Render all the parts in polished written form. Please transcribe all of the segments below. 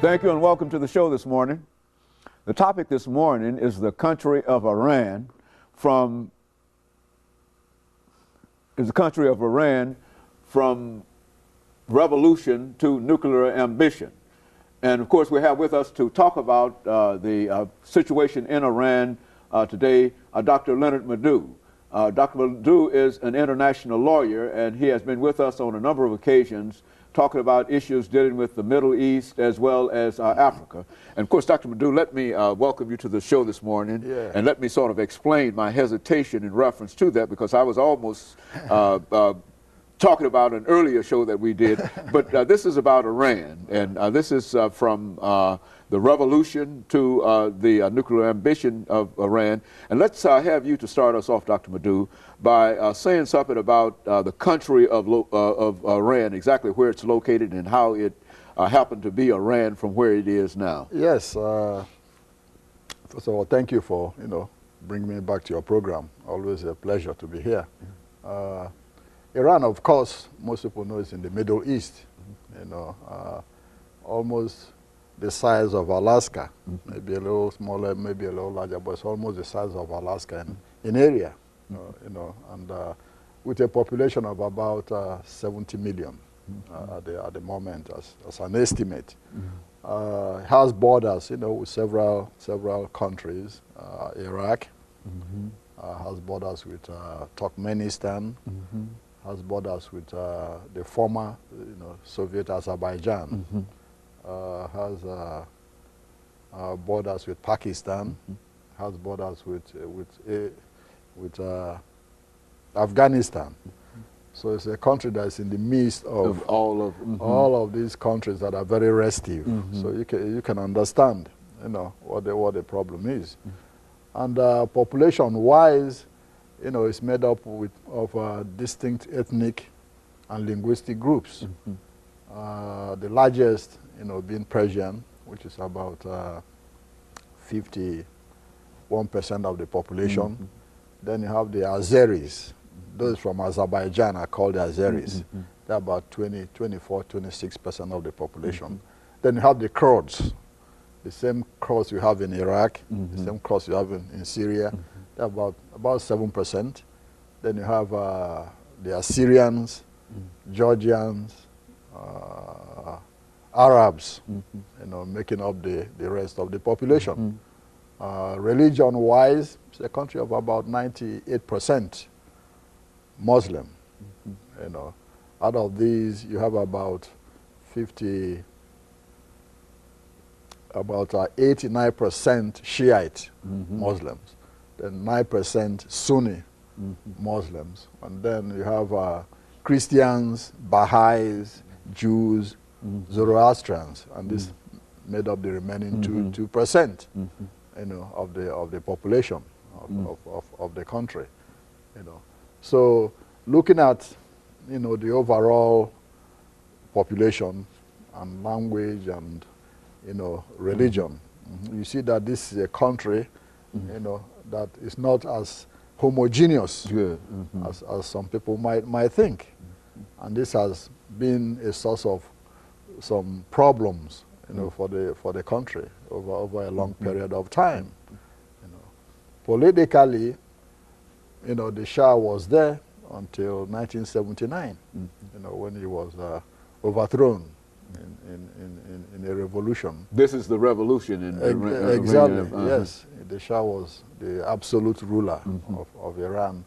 Thank you and welcome to the show this morning. The topic this morning is the country of Iran from revolution to nuclear ambition. And of course we have with us to talk about the situation in Iran today Dr. LMadu. Dr. LMadu is an international lawyer, and he has been with us on a number of occasions talking about issues dealing with the Middle East as well as Africa. And of course, Dr. LMadu, let me welcome you to the show this morning, and let me sort of explain my hesitation in reference to that, because I was almost talking about an earlier show that we did, but this is about Iran, and this is from the revolution to the nuclear ambition of Iran. And let's have you to start us off, Dr. LMadu, by saying something about the country of Iran, exactly where it's located and how it happened to be Iran from where it is now. Yes. First of all, thank you for bringing me back to your program. Always a pleasure to be here. Iran, of course, most people know, is in the Middle East. Almost the size of Alaska, maybe a little smaller, maybe a little larger, but it's almost the size of Alaska in area. And with a population of about 70 million at the moment, as an estimate. It has borders, with several countries. Iraq has borders with Turkmenistan, has borders with the former, Soviet Azerbaijan, has borders with Pakistan, has borders with Afghanistan. So it's a country that's in the midst of all of these countries that are very restive. So you can understand, what the problem is. And population-wise, it's made up of distinct ethnic and linguistic groups. The largest, being Persian, which is about 51% of the population. Then you have the Azeris. Those from Azerbaijan are called the Azeris. They're about 24, 26% of the population. Then you have the Kurds, the same Kurds you have in Iraq, the same Kurds you have in Syria. They're about 7%. Then you have the Assyrians, Georgians, Arabs, making up the rest of the population. Religion-wise, it's a country of about 98% Muslim. Out of these, you have about 89% Shiite Muslims, then 9% Sunni Muslims, and then you have Christians, Baha'is, Jews, Zoroastrians, and this made up the remaining 2%, of the population of the country, So looking at, the overall population and language and, religion, you see that this is a country, that is not as homogeneous as some people might think. And this has been a source of some problems, for the country over a long period of time. Politically, the Shah was there until 1979, when he was overthrown in a revolution. This is the revolution in Iran. Exactly, yes. The Shah was the absolute ruler of Iran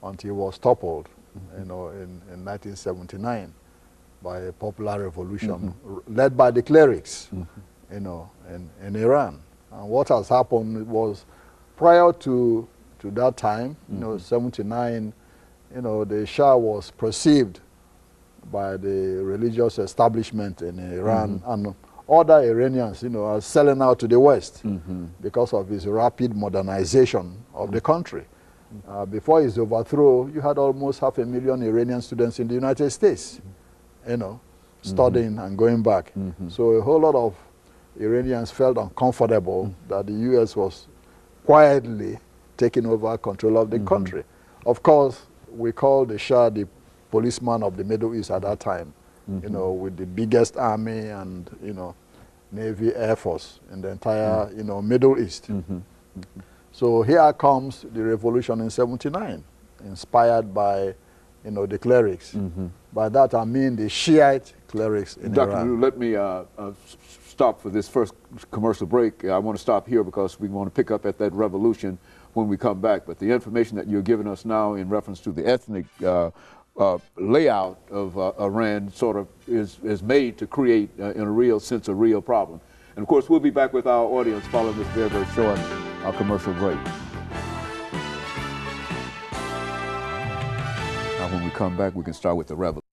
until he was toppled, in 1979 by a popular revolution led by the clerics, in Iran. And what has happened was, prior to that time, 79, the Shah was perceived by the religious establishment in Iran and other Iranians, as selling out to the West because of his rapid modernization of the country. Before his overthrow, you had almost 500,000 Iranian students in the United States, studying and going back. So a whole lot of Iranians felt uncomfortable that the U.S. was quietly taking over control of the country. Of course, we called the Shah the policeman of the Middle East at that time, with the biggest army and, Navy, Air Force, in the entire, Middle East. So here comes the revolution in 79, inspired by, the clerics. By that I mean the Shiite clerics in Dr. Iran. Madu, let me stop for this first commercial break. I want to stop here because we want to pick up at that revolution when we come back. But the information that you're giving us now in reference to the ethnic layout of Iran sort of is made to create, in a real sense, a real problem. And of course, we'll be back with our audience following this very, very short commercial break. Now, when we come back, we can start with the revolution.